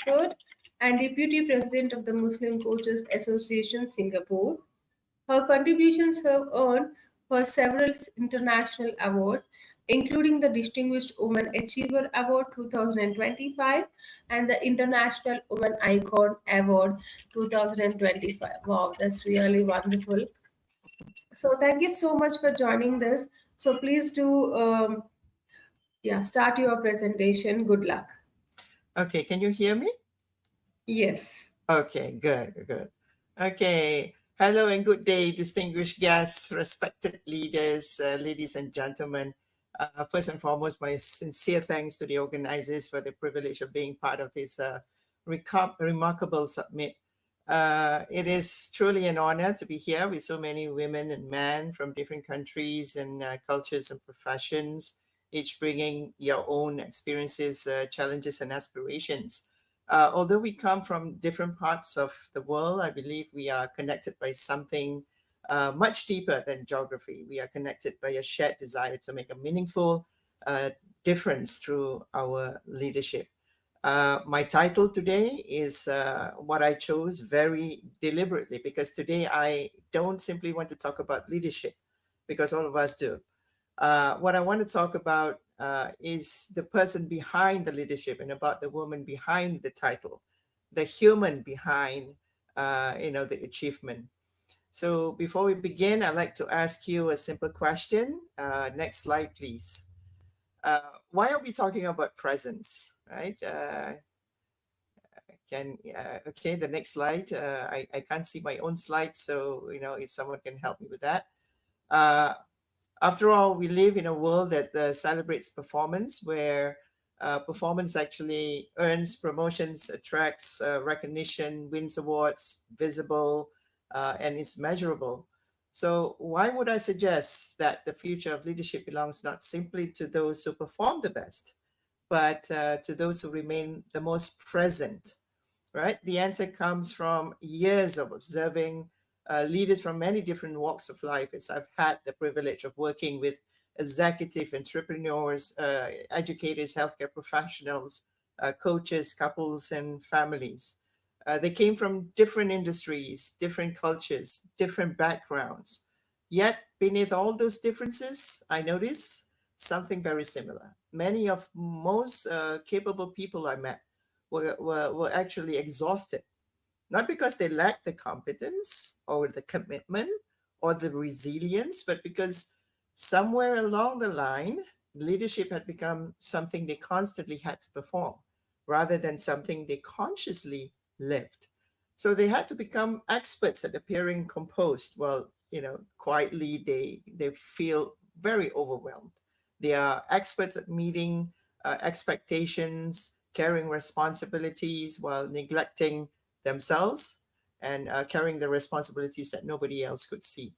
Oxford and Deputy President of the Muslim Coaches Association, Singapore. Her contributions have earned her several international awards, including the Distinguished Woman Achiever Award 2025 and the International Woman Icon Award 2025. Wow, that's really wonderful. So, thank you so much for joining this. So, please do, start your presentation. Good luck. Okay, can you hear me? Yes. Okay, good. Okay, hello and good day, distinguished guests, respected leaders, ladies and gentlemen. First and foremost, my sincere thanks to the organizers for the privilege of being part of this remarkable summit. It is truly an honor to be here with so many women and men from different countries and cultures and professions, each bringing your own experiences, challenges, and aspirations. Although we come from different parts of the world, I believe we are connected by something much deeper than geography. We are connected by a shared desire to make a meaningful difference through our leadership. My title today is what I chose very deliberately because today I don't simply want to talk about leadership because all of us do. What I want to talk about is the person behind the leadership and about the woman behind the title, the human behind, the achievement. So before we begin, I'd like to ask you a simple question. Next slide, please. Why are we talking about presence, right? Okay, the next slide. I can't see my own slide, so if someone can help me with that. Uh, After all, we live in a world that celebrates performance, where performance actually earns promotions, attracts recognition, wins awards, visible, and is measurable. So, why would I suggest that the future of leadership belongs not simply to those who perform the best, but to those who remain the most present? Right? The answer comes from years of observing leaders from many different walks of life, as I've had the privilege of working with executive entrepreneurs, educators, healthcare professionals, coaches, couples, and families. They came from different industries, different cultures, different backgrounds. Yet, beneath all those differences, I notice something very similar. Many of most capable people I met were actually exhausted, not because they lacked the competence or the commitment or the resilience, but because somewhere along the line, leadership had become something they constantly had to perform rather than something they consciously lived. So they had to become experts at appearing composed while, quietly they feel very overwhelmed. They are experts at meeting expectations, carrying responsibilities while neglecting themselves and carrying the responsibilities that nobody else could see.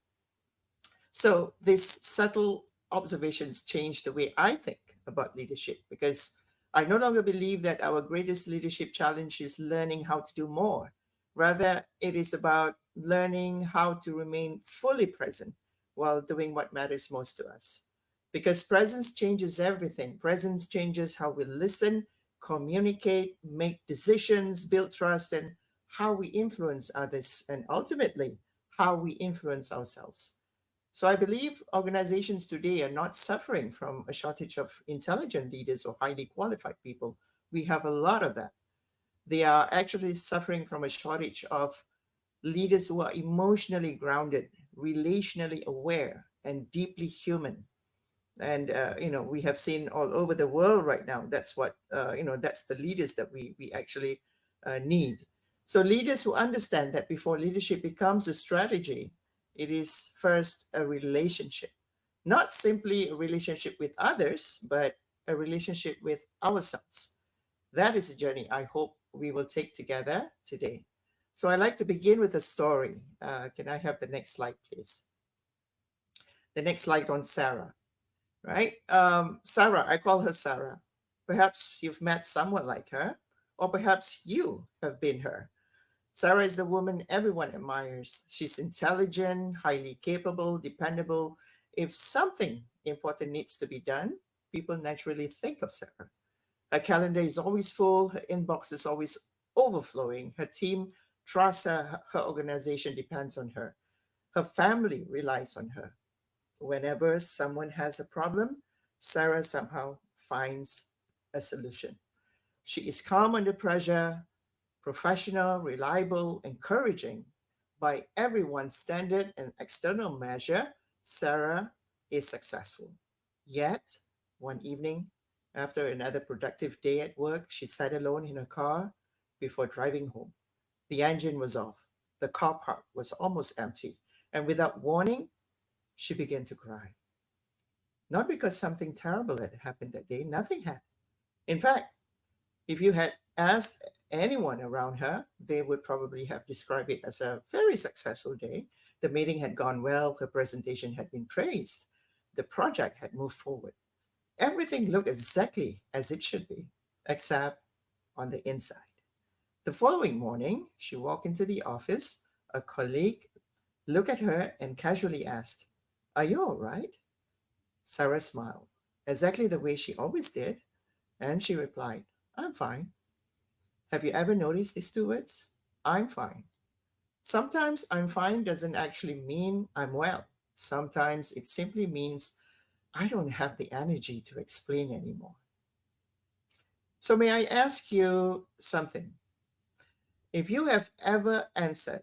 So these subtle observations changed the way I think about leadership because I no longer believe that our greatest leadership challenge is learning how to do more. Rather, it is about learning how to remain fully present while doing what matters most to us. Because presence changes everything. Presence changes how we listen, communicate, make decisions, build trust, and how we influence others, and ultimately, how we influence ourselves. So I believe organizations today are not suffering from a shortage of intelligent leaders or highly qualified people. We have a lot of that. They are actually suffering from a shortage of leaders who are emotionally grounded, relationally aware, and deeply human. And we have seen all over the world right now. That's what that's the leaders that we actually need. So leaders who understand that before leadership becomes a strategy, it is first a relationship, not simply a relationship with others, but a relationship with ourselves. That is a journey I hope we will take together today. So I'd like to begin with a story. Can I have the next slide, please? The next slide on Sarah, right? Sarah, I call her Sarah. Perhaps you've met someone like her, or perhaps you have been her. Sarah is the woman everyone admires. She's intelligent, highly capable, dependable. If something important needs to be done, people naturally think of Sarah. Her calendar is always full, her inbox is always overflowing. Her team trusts her, her organization depends on her, her family relies on her. Whenever someone has a problem, Sarah somehow finds a solution. She is calm under pressure, professional, reliable, encouraging. By everyone's standard and external measure, Sarah is successful. Yet, one evening, after another productive day at work, she sat alone in her car before driving home. The engine was off, the car park was almost empty, and without warning, she began to cry. Not because something terrible had happened that day, nothing had. In fact, if you had asked anyone around her, they would probably have described it as a very successful day. The meeting had gone well, her presentation had been praised, the project had moved forward. Everything looked exactly as it should be, except on the inside. The following morning, she walked into the office. A colleague looked at her and casually asked, "Are you all right?" Sarah smiled, exactly the way she always did, and she replied, "I'm fine." Have you ever noticed these two words? I'm fine. Sometimes I'm fine doesn't actually mean I'm well. Sometimes it simply means I don't have the energy to explain anymore. So, may I ask you something? If you have ever answered,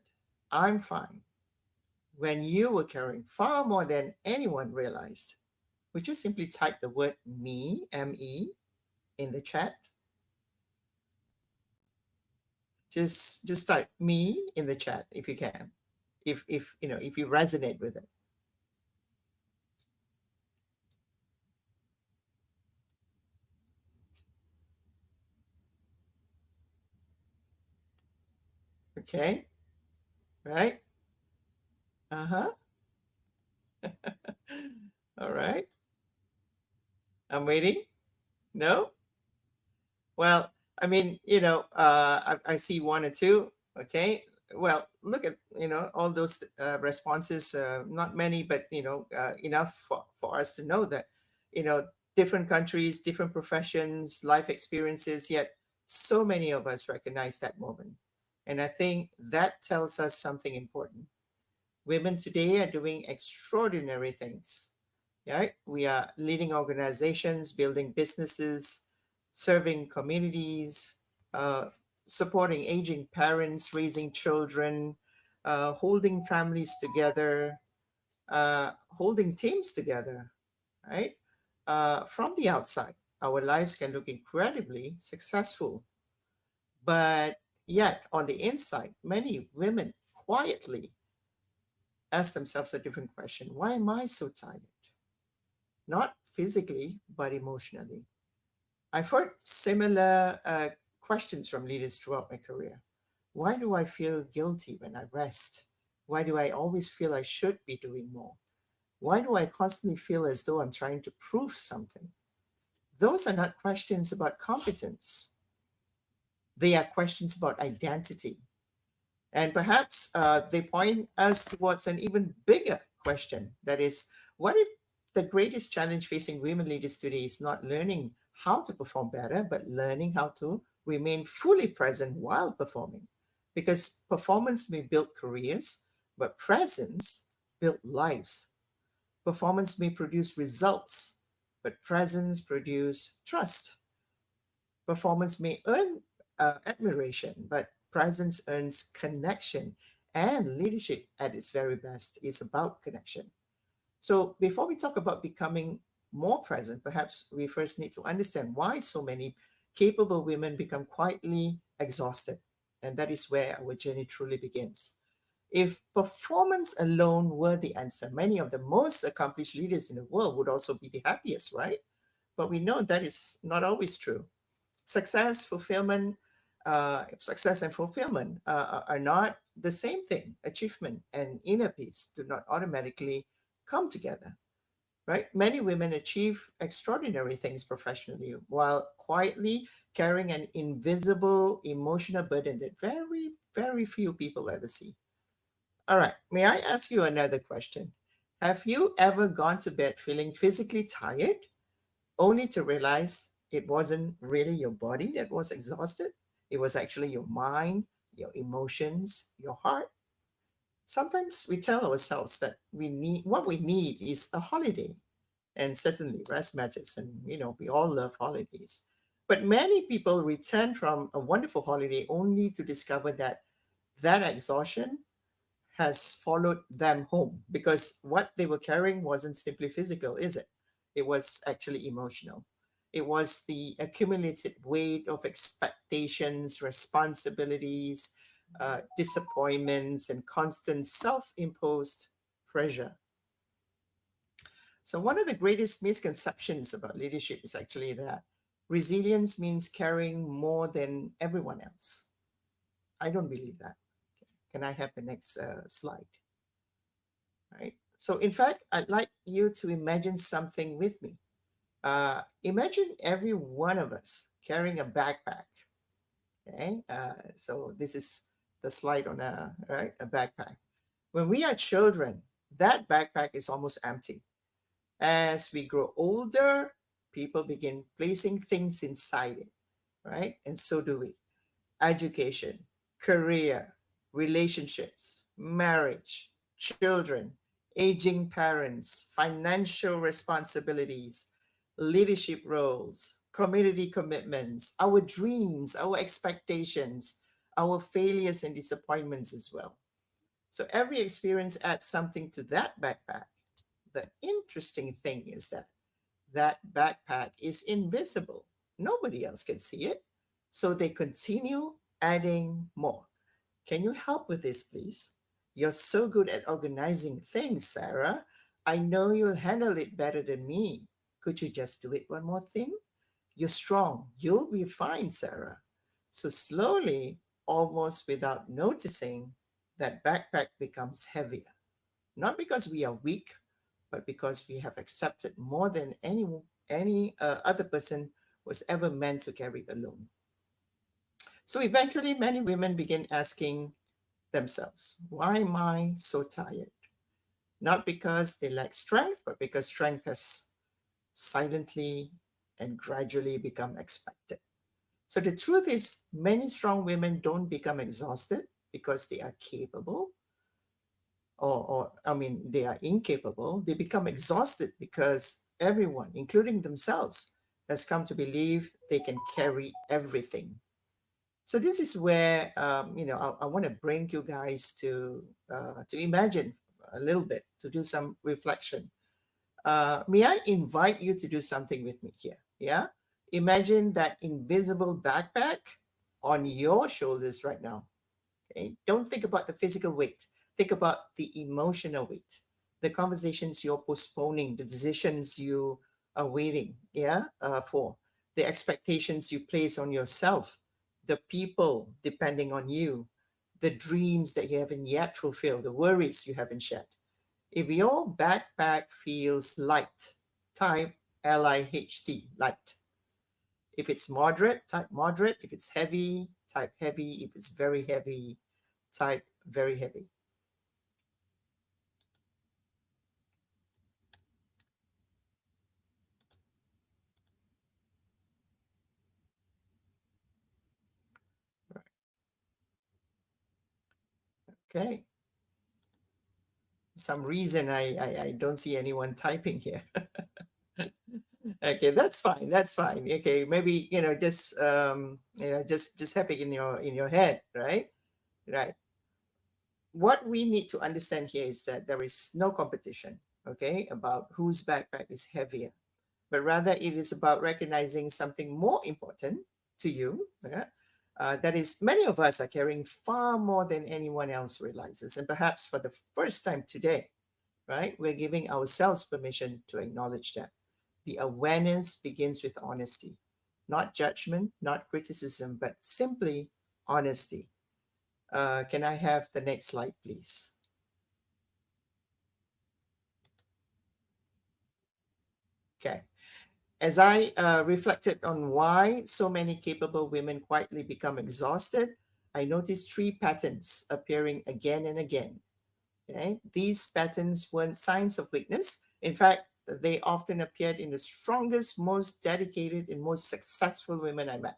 "I'm fine," when you were carrying far more than anyone realized, would you simply type the word me, M-E, in the chat? Just type me in the chat if you can. If you know if you resonate with it. Okay, right? Uh-huh. All right. I'm waiting. No? Well, I mean, I see one or two. Okay. Well, look at, all those responses, not many, but, enough for us to know that, you know, different countries, different professions, life experiences, yet so many of us recognize that moment. And I think that tells us something important. Women today are doing extraordinary things. Right? We are leading organizations, building businesses, serving communities, uh, supporting aging parents, raising children, holding families together, holding teams together, right? From the outside, our lives can look incredibly successful, but yet on the inside, many women quietly ask themselves a different question: why am I so tired? Not physically, but emotionally. I've heard similar questions from leaders throughout my career. Why do I feel guilty when I rest? Why do I always feel I should be doing more? Why do I constantly feel as though I'm trying to prove something? Those are not questions about competence. They are questions about identity. And perhaps they point us towards an even bigger question, that is, what if the greatest challenge facing women leaders today is not learning how to perform better, but learning how to remain fully present while performing? Because performance may build careers, but presence build lives. Performance may produce results, but presence produce trust. Performance may earn admiration, but presence earns connection. And leadership at its very best is about connection. So, before we talk about becoming more present, perhaps we first need to understand why so many capable women become quietly exhausted. And that is where our journey truly begins. If performance alone were the answer, many of the most accomplished leaders in the world would also be the happiest, right? But we know that is not always true. Success and fulfillment are not the same thing. Achievement and inner peace do not automatically come together, right? Many women achieve extraordinary things professionally while quietly carrying an invisible emotional burden that very, very few people ever see. All right, may I ask you another question? Have you ever gone to bed feeling physically tired only to realize it wasn't really your body that was exhausted? It was actually your mind, your emotions, your heart. Sometimes we tell ourselves that what we need is a holiday, and certainly rest matters, and we all love holidays. But many people return from a wonderful holiday only to discover that that exhaustion has followed them home, because what they were carrying wasn't simply physical, is it? It was actually emotional. It was the accumulated weight of expectations, responsibilities, disappointments, and constant self imposed pressure. So, one of the greatest misconceptions about leadership is actually that resilience means carrying more than everyone else. I don't believe that. Can I have the next slide? Right. So, in fact, I'd like you to imagine something with me. Imagine every one of us carrying a backpack. Okay. So this is the slide on a backpack. When we are children, that backpack is almost empty. As we grow older, people begin placing things inside it, right? And so do we. Education, career, relationships, marriage, children, aging parents, financial responsibilities, leadership roles, community commitments, our dreams, our expectations, our failures and disappointments as well. So every experience adds something to that backpack. The interesting thing is that that backpack is invisible. Nobody else can see it. So they continue adding more. Can you help with this, please? You're so good at organizing things, Sarah. I know you'll handle it better than me. Could you just do it one more thing? You're strong. You'll be fine, Sarah. So slowly, almost without noticing, that backpack becomes heavier. Not because we are weak, but because we have accepted more than any other person was ever meant to carry alone. So eventually, many women begin asking themselves, why am I so tired? Not because they lack strength, but because strength has silently and gradually become expected. So the truth is, many strong women don't become exhausted because they are capable, or I mean, they are incapable. They become exhausted because everyone, including themselves, has come to believe they can carry everything. So this is where I want to bring you guys to imagine a little bit, to do some reflection. May I invite you to do something with me here? Yeah, imagine that invisible backpack on your shoulders right now. Okay, don't think about the physical weight. Think about the emotional weight, the conversations you're postponing, the decisions you are waiting, for, the expectations you place on yourself, the people depending on you, the dreams that you haven't yet fulfilled, the worries you haven't shared. If your backpack feels light, type LIHT, light. If it's moderate, type moderate. If it's heavy, type heavy. If it's very heavy, type very heavy. Okay. Some reason I don't see anyone typing here. Okay, that's fine. That's fine. Okay, maybe just have it in your head, right? Right. What we need to understand here is that there is no competition, okay, about whose backpack is heavier, but rather it is about recognizing something more important to you. Yeah? That is, many of us are carrying far more than anyone else realizes. And perhaps for the first time today, right, we're giving ourselves permission to acknowledge that. The awareness begins with honesty, not judgment, not criticism, but simply honesty. Can I have the next slide, please? Okay. As I reflected on why so many capable women quietly become exhausted, I noticed three patterns appearing again and again. Okay? These patterns weren't signs of weakness. In fact, they often appeared in the strongest, most dedicated, and most successful women I met.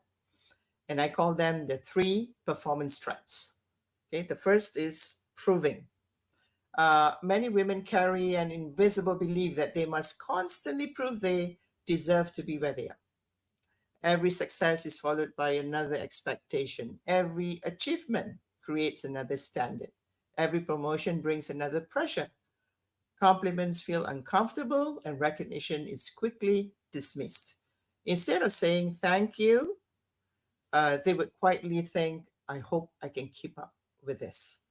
And I call them the three performance traps. Okay, the first is proving. Many women carry an invisible belief that they must constantly prove they deserve to be where they are. Every success is followed by another expectation. Every achievement creates another standard. Every promotion brings another pressure. Compliments feel uncomfortable and recognition is quickly dismissed. Instead of saying thank you, they would quietly think, I hope I can keep up with this.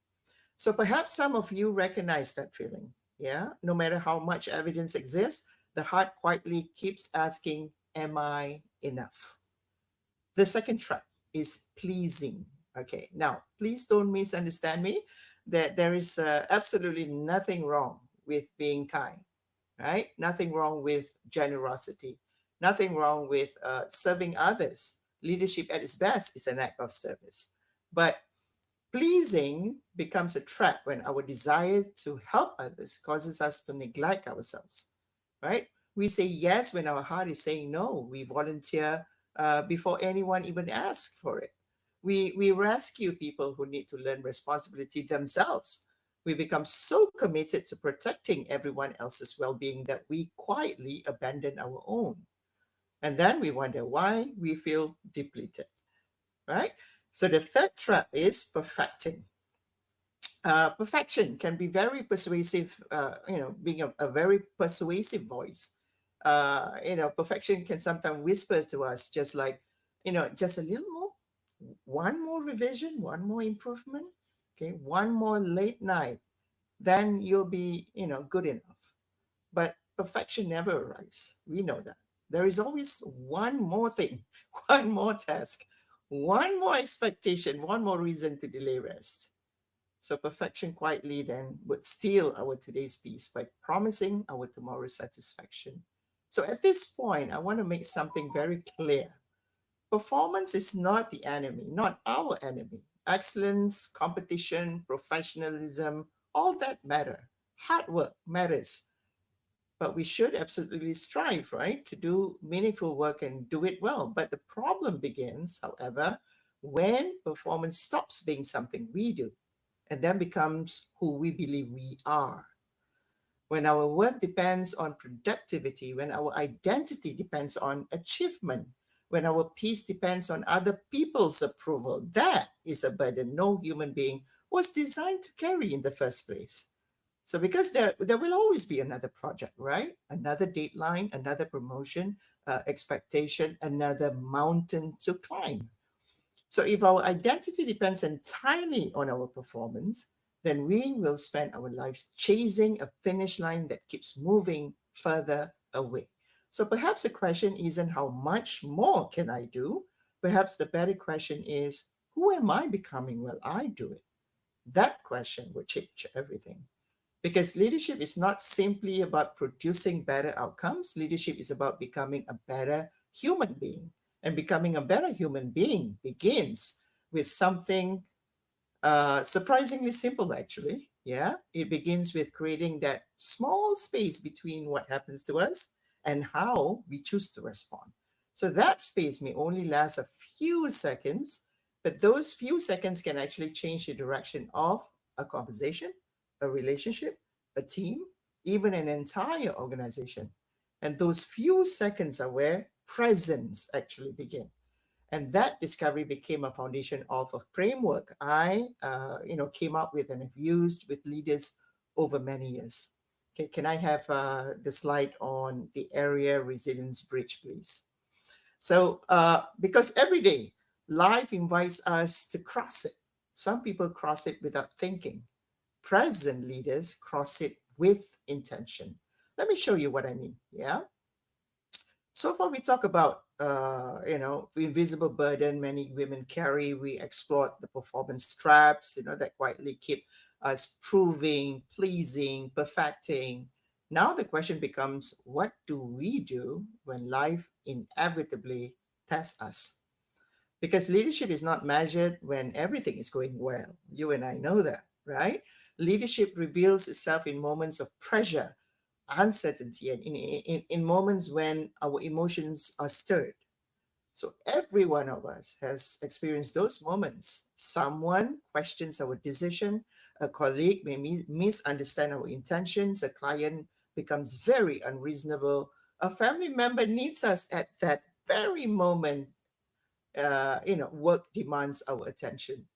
So perhaps some of you recognize that feeling. Yeah. No matter how much evidence exists, the heart quietly keeps asking, am I enough? The second trap is pleasing. Okay. Now, please don't misunderstand me that there is absolutely nothing wrong with being kind, right? Nothing wrong with generosity. Nothing wrong with serving others. Leadership at its best is an act of service. But pleasing becomes a trap when our desire to help others causes us to neglect ourselves, right? We say yes when our heart is saying no. We volunteer before anyone even asks for it. We rescue people who need to learn responsibility themselves. We become so committed to protecting everyone else's well being that we quietly abandon our own. And then we wonder why we feel depleted, right? So the third trap is perfecting. Perfection can be very persuasive, being a very persuasive voice. Perfection can sometimes whisper to us, just like, just a little more, one more revision, one more improvement, okay, one more late night, then you'll be, good enough. But perfection never arrives. We know that. There is always one more thing, one more task, one more expectation, one more reason to delay rest. So perfection quietly then would steal our today's peace by promising our tomorrow's satisfaction. So at this point, I want to make something very clear. Performance is not the enemy, not our enemy. Excellence, competition, professionalism, all that matter. Hard work matters, but we should absolutely strive, right, to do meaningful work and do it well. But the problem begins, however, when performance stops being something we do and then becomes who we believe we are. When our work depends on productivity, when our identity depends on achievement, when our peace depends on other people's approval, that is a burden no human being was designed to carry in the first place. So because there will always be another project, right? Another deadline, another promotion, expectation, another mountain to climb. So if our identity depends entirely on our performance, then we will spend our lives chasing a finish line that keeps moving further away. So perhaps the question isn't how much more can I do? Perhaps the better question is, who am I becoming while I do it? That question would change everything. Because leadership is not simply about producing better outcomes. Leadership is about becoming a better human being. And becoming a better human being begins with something surprisingly simple, actually. Yeah. It begins with creating that small space between what happens to us and how we choose to respond. So that space may only last a few seconds, but those few seconds can actually change the direction of a conversation, a relationship, a team, even an entire organization. And those few seconds are where presence actually begin. And that discovery became a foundation of a framework I came up with and have used with leaders over many years. Okay, can I have the slide on the area resilience bridge, please? So, because every day life invites us to cross it. Some people cross it without thinking. Present leaders cross it with intention. Let me show you what I mean. Yeah. So far, we talk about the invisible burden many women carry. We explored the performance traps, that quietly keep us proving, pleasing, perfecting. Now the question becomes, what do we do when life inevitably tests us? Because leadership is not measured when everything is going well. You and I know that, right? Leadership reveals itself in moments of pressure, uncertainty, and in moments when our emotions are stirred. So every one of us has experienced those moments. Someone questions our decision, a colleague may misunderstand our intentions, a client becomes very unreasonable, a family member needs us at that very moment. Work demands our attention.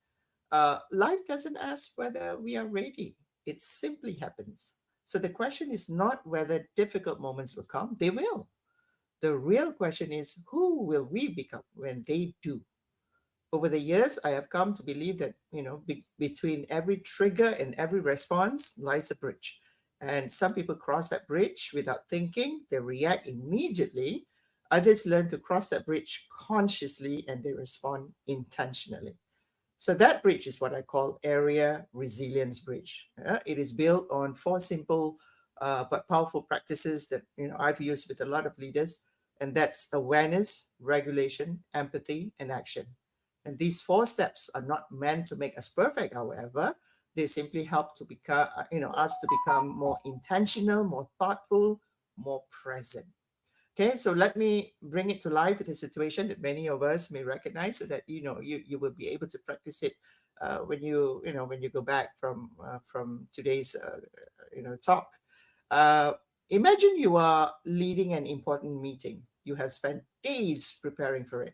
Life doesn't ask whether we are ready, it simply happens. So the question is not whether difficult moments will come, they will. The real question is who will we become when they do? Over the years, I have come to believe that, between every trigger and every response lies a bridge. And some people cross that bridge without thinking, they react immediately. Others learn to cross that bridge consciously and they respond intentionally. So that bridge is what I call area resilience bridge. It is built on four simple but powerful practices that I've used with a lot of leaders, and that's awareness, regulation, empathy, and action. And these four steps are not meant to make us perfect, however. They simply help to become, us to become more intentional, more thoughtful, more present. Okay, so let me bring it to life with a situation that many of us may recognize, so that you will be able to practice it when you go back from today's talk. Uh, Imagine you are leading an important meeting. You have spent days preparing for it.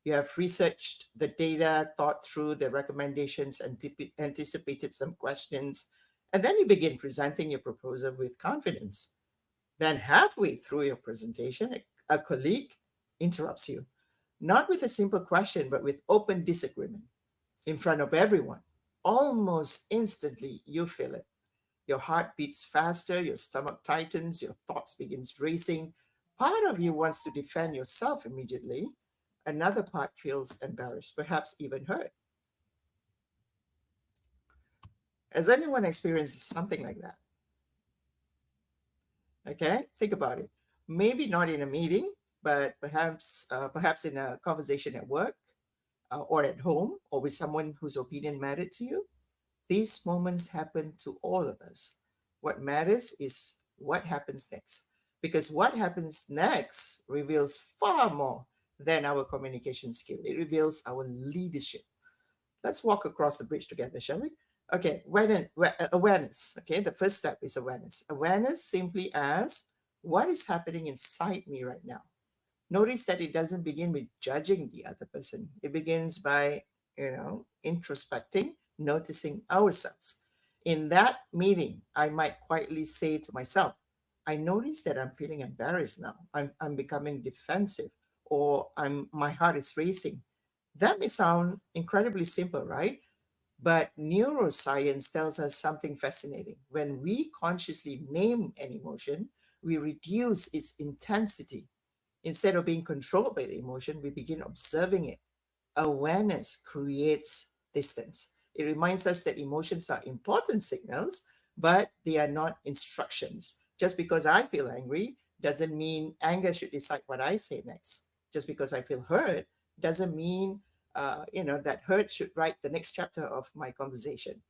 You have researched the data, thought through the recommendations, and anticipated some questions, and then you begin presenting your proposal with confidence. Then, halfway through your presentation, a colleague interrupts you, not with a simple question, but with open disagreement in front of everyone. Almost instantly, you feel it. Your heart beats faster, your stomach tightens, your thoughts begins racing. Part of you wants to defend yourself immediately. Another part feels embarrassed, perhaps even hurt. Has anyone experienced something like that? Okay, think about it. Maybe not in a meeting, but perhaps in a conversation at work, or at home, or with someone whose opinion mattered to you. These moments happen to all of us. What matters is what happens next, because what happens next reveals far more than our communication skill. It reveals our leadership. Let's walk across the bridge together, shall we? Okay, awareness. Okay, the first step is awareness. Awareness simply asks, what is happening inside me right now? Notice that it doesn't begin with judging the other person. It begins by, introspecting, noticing ourselves. In that meeting, I might quietly say to myself, I notice that I'm feeling embarrassed now. I'm becoming defensive, or my heart is racing. That may sound incredibly simple, right? But neuroscience tells us something fascinating. When we consciously name an emotion, we reduce its intensity. Instead of being controlled by the emotion, we begin observing it. Awareness creates distance. It reminds us that emotions are important signals, but they are not instructions. Just because I feel angry doesn't mean anger should decide what I say next. Just because I feel hurt doesn't mean that hurt should write the next chapter of my conversation.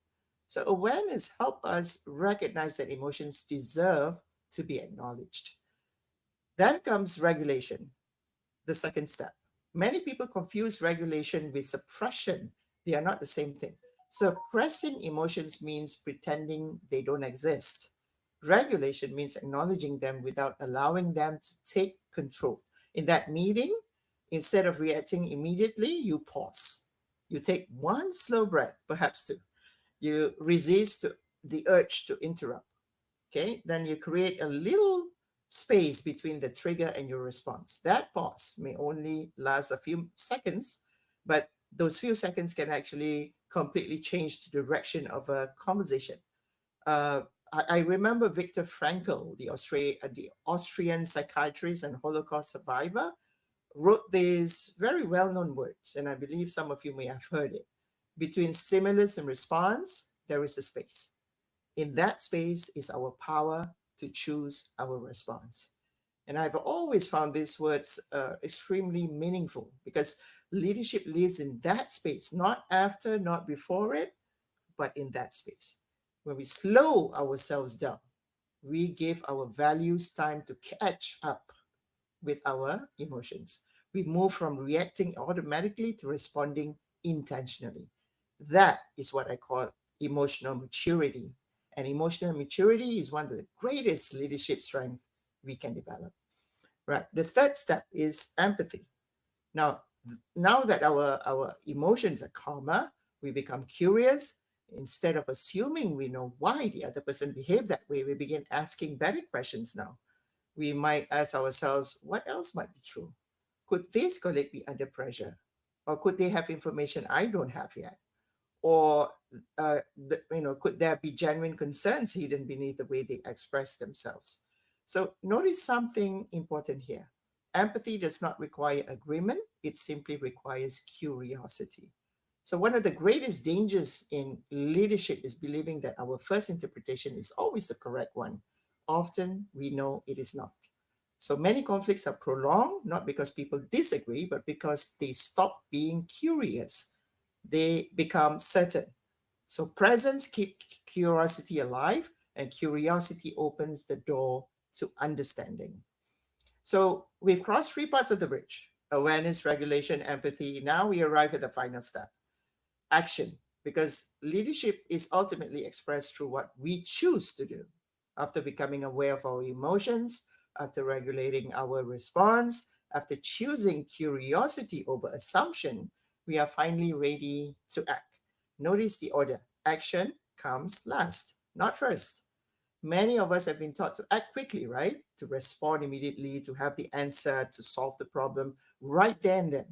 So awareness helps us recognize that emotions deserve to be acknowledged. Then comes regulation, the second step. Many people confuse regulation with suppression. They are not the same thing. Suppressing emotions means pretending they don't exist. Regulation means acknowledging them without allowing them to take control. In that meeting, instead of reacting immediately, you pause. You take one slow breath, perhaps two. You resist the urge to interrupt. Okay, then you create a little space between the trigger and your response. That pause may only last a few seconds, but those few seconds can actually completely change the direction of a conversation. uh, I remember Viktor Frankl, the Austrian psychiatrist and Holocaust survivor, wrote these very well-known words, and I believe some of you may have heard it. Between stimulus and response, there is a space. In that space is our power to choose our response. And I've always found these words extremely meaningful, because leadership lives in that space, not after, not before it, but in that space. When we slow ourselves down, we give our values time to catch up with our emotions. We move from reacting automatically to responding intentionally. That is what I call emotional maturity. And emotional maturity is one of the greatest leadership strengths we can develop. Right. The third step is empathy. Now, now that our emotions are calmer, we become curious. Instead of assuming we know why the other person behaved that way, we begin asking better questions now. We might ask ourselves, what else might be true? Could this colleague be under pressure? Or could they have information I don't have yet? Or could there be genuine concerns hidden beneath the way they express themselves? So notice something important here. Empathy does not require agreement, it simply requires curiosity. So one of the greatest dangers in leadership is believing that our first interpretation is always the correct one. Often we know it is not. So many conflicts are prolonged not because people disagree, but because they stop being curious. They become certain. So presence keeps curiosity alive, and curiosity opens the door to understanding. So we've crossed three parts of the bridge: awareness, regulation, empathy. Now we arrive at the final step: action, because leadership is ultimately expressed through what we choose to do. After becoming aware of our emotions, after regulating our response, after choosing curiosity over assumption, we are finally ready to act. Notice the order: action comes last, not first. Many of us have been taught to act quickly, right? To respond immediately, to have the answer, to solve the problem right there and then.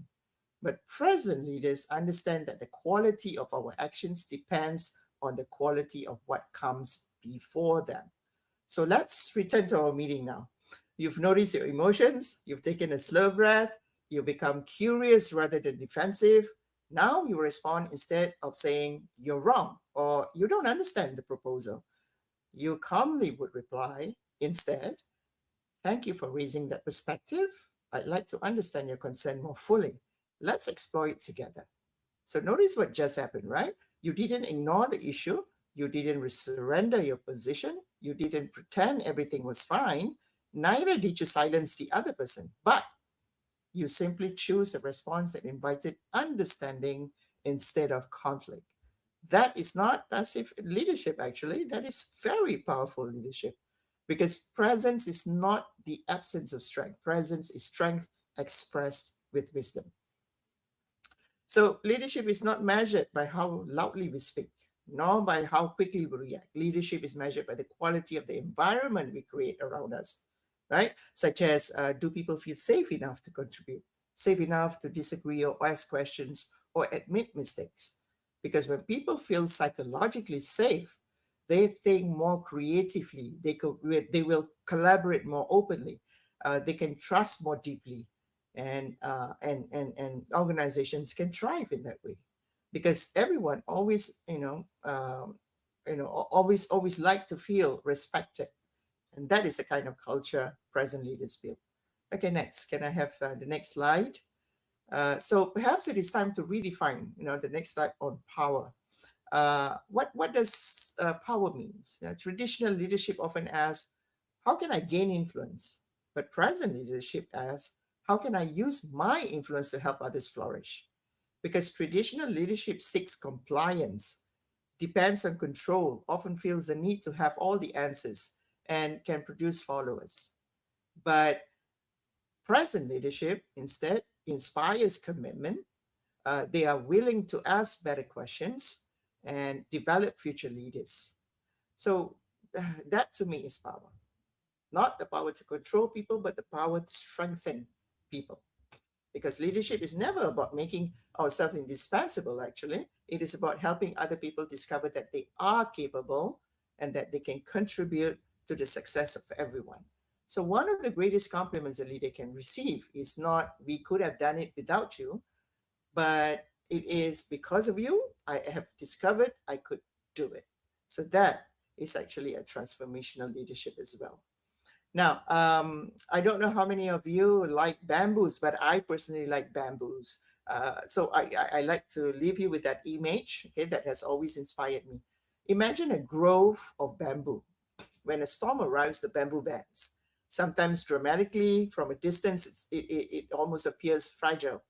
But present leaders understand that the quality of our actions depends on the quality of what comes before them. So let's return to our meeting now. You've noticed your emotions, you've taken a slow breath, you become curious rather than defensive. Now you respond instead of saying you're wrong or you don't understand the proposal. You calmly would reply instead, thank you for raising that perspective. I'd like to understand your concern more fully. Let's explore it together. So notice what just happened, right? You didn't ignore the issue. You didn't surrender your position. You didn't pretend everything was fine. Neither did you silence the other person, but you simply choose a response that invited understanding instead of conflict. That is not passive leadership, actually. That is very powerful leadership because presence is not the absence of strength. Presence is strength expressed with wisdom. So leadership is not measured by how loudly we speak, nor by how quickly we react. Leadership is measured by the quality of the environment we create around us, right? Such as, do people feel safe enough to contribute, safe enough to disagree or ask questions or admit mistakes? Because when people feel psychologically safe, they think more creatively. They will collaborate more openly. They can trust more deeply, and organizations can thrive in that way because everyone always always like to feel respected, and that is the kind of culture present leaders build. Okay, next, can I have the next slide? So perhaps it is time to redefine, the next slide on power. What does power means? Traditional leadership often asks, how can I gain influence? But present leadership asks, how can I use my influence to help others flourish? Because traditional leadership seeks compliance, depends on control, often feels the need to have all the answers, and can produce followers. But present leadership instead inspires commitment. They are willing to ask better questions and develop future leaders. So that to me is power. Not the power to control people, but the power to strengthen people. Because leadership is never about making ourselves indispensable, actually. It is about helping other people discover that they are capable and that they can contribute to the success of everyone. So, one of the greatest compliments a leader can receive is not, we could have done it without you, but it is because of you, I have discovered I could do it. So, that is actually a transformational leadership as well. Now, I don't know how many of you like bamboos, but I personally like bamboos. So I like to leave you with that image, okay, that has always inspired me. Imagine a grove of bamboo. When a storm arrives, the bamboo bends. Sometimes dramatically, from a distance, it almost appears fragile,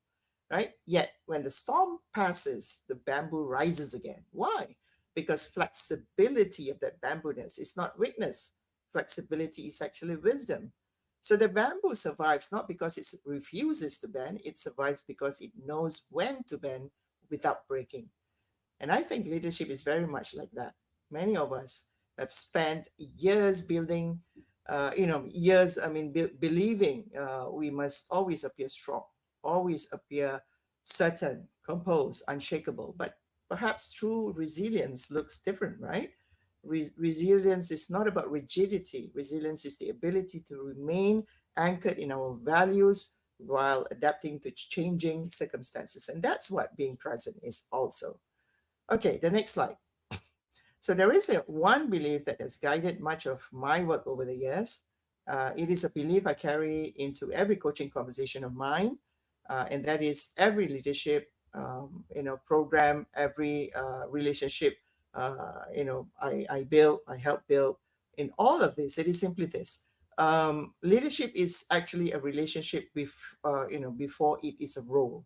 right? Yet when the storm passes, the bamboo rises again. Why? Because flexibility of that bamboo-ness is not weakness. Flexibility is actually wisdom. So the bamboo survives not because it refuses to bend, it survives because it knows when to bend without breaking. And I think leadership is very much like that. Many of us have spent years building, years, believing we must always appear strong, always appear certain, composed, unshakable. But perhaps true resilience looks different, right? Resilience is not about rigidity. Resilience is the ability to remain anchored in our values while adapting to changing circumstances. And that's what being present is also. Okay, the next slide. So there is one belief that has guided much of my work over the years. It is a belief I carry into every coaching conversation of mine, and that is every leadership, program, every relationship, I build, I help build. In all of this, it is simply this: leadership is actually a relationship before it is a role.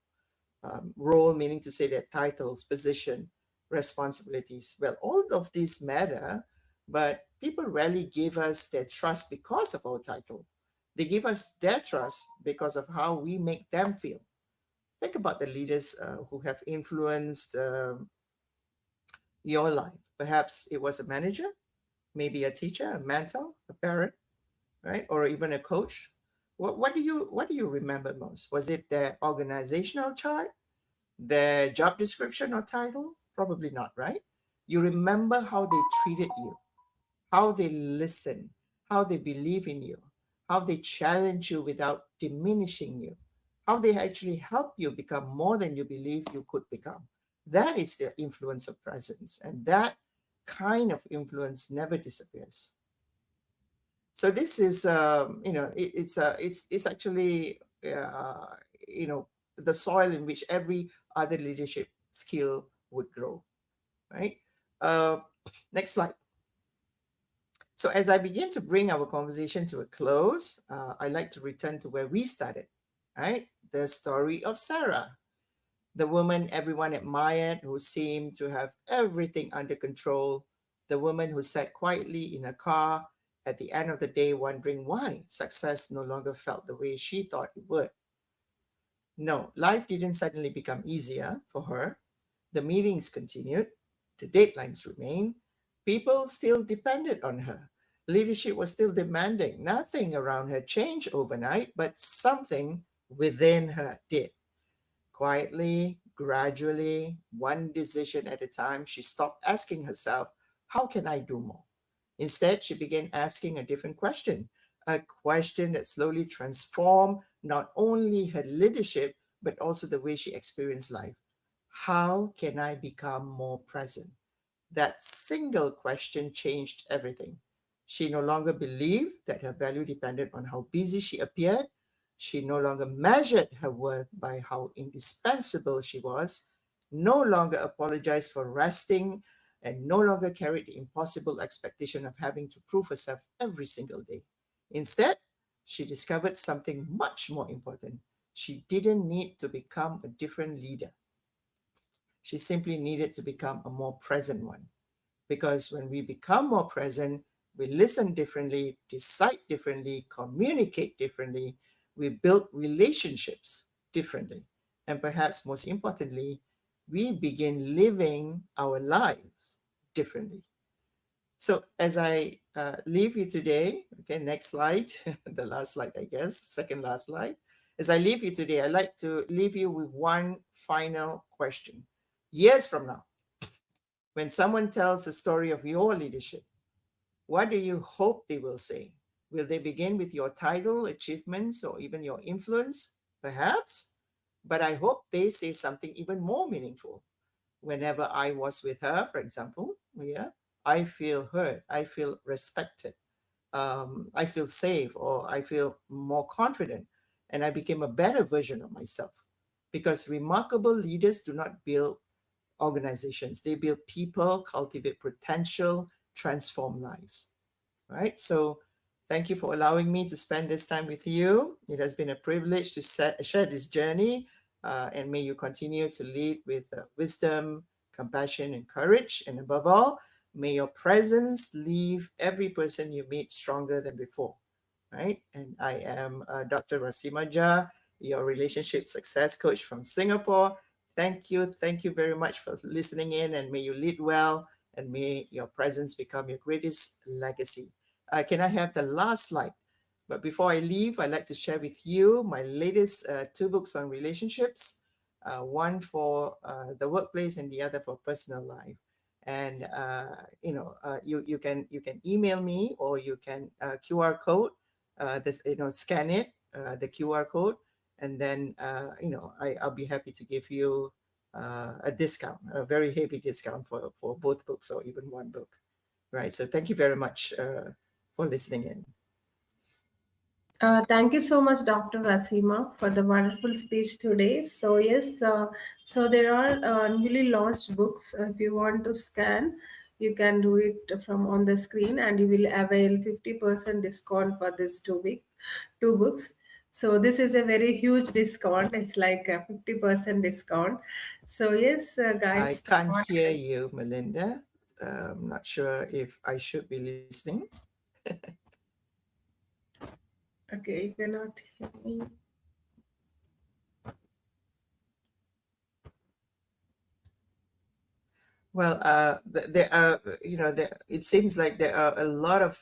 Role meaning to say that titles, position, responsibilities. Well, all of these matter, but people rarely give us their trust because of our title. They give us their trust because of how we make them feel. Think about the leaders who have influenced your life. Perhaps it was a manager, maybe a teacher, a mentor, a parent, right, or even a coach. What do you remember most? Was it their organizational chart, their job description or title? Probably not, right? You remember how they treated you, how they listened, how they believe in you, how they challenge you without diminishing you, how they actually help you become more than you believe you could become. That is the influence of presence, and that kind of influence never disappears. So this is, it's actually, you know, the soil in which every other leadership skill would grow, right? Uh, Next slide. So as I begin to bring our conversation to a close, I'd like to return to where we started, right? The story of Sarah, the woman everyone admired who seemed to have everything under control, the woman who sat quietly in a car at the end of the day wondering why success no longer felt the way she thought it would. No, life didn't suddenly become easier for her. The meetings continued, the deadlines remained, people still depended on her. Leadership was still demanding. Nothing around her changed overnight, but something within her did. Quietly, gradually, one decision at a time, she stopped asking herself, how can I do more? Instead, she began asking a different question, a question that slowly transformed not only her leadership, but also the way she experienced life. How can I become more present? That single question changed everything. She no longer believed that her value depended on how busy she appeared. She no longer measured her worth by how indispensable she was, no longer apologized for resting, and no longer carried the impossible expectation of having to prove herself every single day. Instead, she discovered something much more important. She didn't need to become a different leader. She simply needed to become a more present one. Because when we become more present, we listen differently, decide differently, communicate differently, we build relationships differently. And perhaps most importantly, we begin living our lives differently. So as I leave you today, okay, next slide, the last slide, I guess, second last slide. As I leave you today, I'd like to leave you with one final question. Years from now, when someone tells the story of your leadership, what do you hope they will say? Will they begin with your title, achievements, or even your influence? Perhaps. But I hope they say something even more meaningful. Whenever I was with her, for example, yeah, I feel heard, I feel respected, I feel safe, or I feel more confident, and I became a better version of myself. Because remarkable leaders do not build organizations, they build people, cultivate potential, transform lives, right? So Thank you for allowing me to spend this time with you. It has been a privilege to share this journey, and may you continue to lead with wisdom, compassion, and courage. And above all, may your presence leave every person you meet stronger than before. Right? And I am Dr. Rasima Jah, your relationship success coach from Singapore. Thank you. Thank you very much for listening in, and may you lead well, and may your presence become your greatest legacy. Can I have the last slide? But before I leave, I'd like to share with you my latest two books on relationships, one for the workplace and the other for personal life. And you can email me, or you can QR code this scan it, the QR code, and then I'll be happy to give you a discount, a very heavy discount for both books, or even one book. Right. So thank you very much for listening in. Thank you so much, Dr. Rasima, for the wonderful speech today. So yes, so there are newly launched books. If you want to scan, you can do it from on the screen, and you will avail 50% discount for this 2 week, two books. So this is a very huge discount. It's like a 50% discount. So yes, I guys. can't hear you, Melinda. I'm not sure if I should be listening. Okay, you cannot hear me. Well, there are, it seems like there are a lot of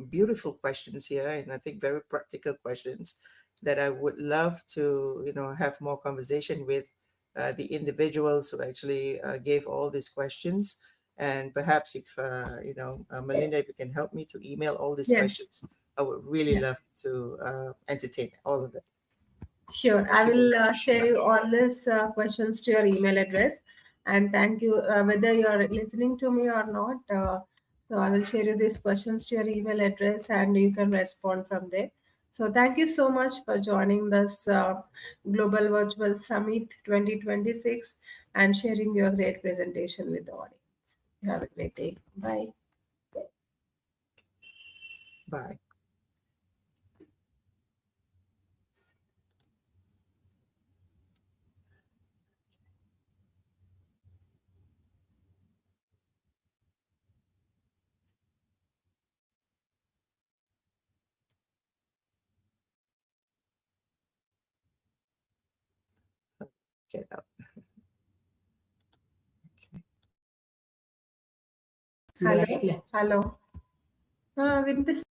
beautiful questions here, and I think very practical questions that I would love to, have more conversation with the individuals who actually gave all these questions. And perhaps if, Melinda, if you can help me to email all these Yes. questions, I would really love to entertain all of it. Sure, I Thank you very will much. share you all these questions to your email address. And thank you, whether you are listening to me or not. So I will share you these questions to your email address, and you can respond from there. So thank you so much for joining this Global Virtual Summit 2026 and sharing your great presentation with the audience. You have a great day. Bye. Bye. Get out. Hello. Hello. వినిపిస్తుంది.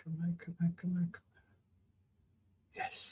Come on, come on, come on, come on. Yes.